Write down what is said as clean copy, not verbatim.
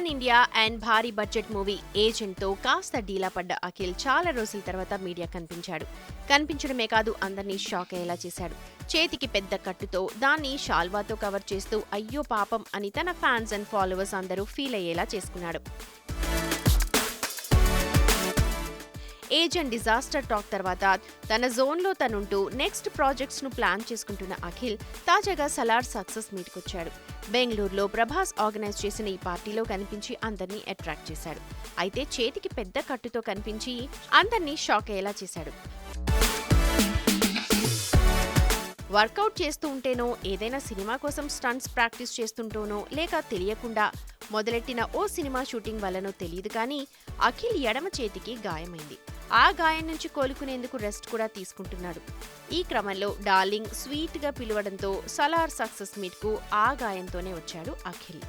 Pan India and భారీ budget movie ఏజెంట్తో కాస్త డీలా పడ్డ అఖిల్ చాలా రోజుల తర్వాత మీడియా కనిపించడమే కాదు అందర్నీ షాక్ అయ్యేలా చేశాడు. చేతికి పెద్ద కట్టుతో దాన్ని షాల్వాతో కవర్ చేస్తూ అయ్యో పాపం అని తన ఫ్యాన్స్ అండ్ ఫాలోవర్స్ అందరూ ఫీల్ అయ్యేలా చేసుకున్నాడు. ఏజెంట్ డిజాస్టర్ టాక్ తర్వాత తన జోన్లో తనుంటూ నెక్స్ట్ ప్రాజెక్ట్స్ ను ప్లాన్ చేసుకుంటున్న అఖిల్ తాజాగా సలార్ సక్సెస్ మీట్కొచ్చాడు. బెంగళూరులో ప్రభాస్ ఆర్గనైజ్ చేసిన ఈ పార్టీలో కనిపించి అందర్నీ అట్రాక్ట్ చేశాడు. అయితే చేతికి పెద్ద కట్టుతో కనిపించి అందర్నీ షాక్ అయ్యేలా చేశాడు. వర్కౌట్ చేస్తూ ఉంటేనో, ఏదైనా సినిమా కోసం స్టంట్స్ ప్రాక్టీస్ చేస్తుంటోనో, లేక తెలియకుండా మొదలెట్టిన ఓ సినిమా షూటింగ్ వల్లనో తెలియదు కానీ అఖిల్ ఎడమ చేతికి గాయమైంది. ఆ గాయం నుంచి కోలుకునేందుకు రెస్ట్ కూడా తీసుకుంటున్నాడు. ఈ క్రమంలో డార్లింగ్ స్వీట్ గా పిలవడంతో సలార్ సక్సెస్ మీట్ కు ఆ గాయంతోనే వచ్చాడు అఖిల్.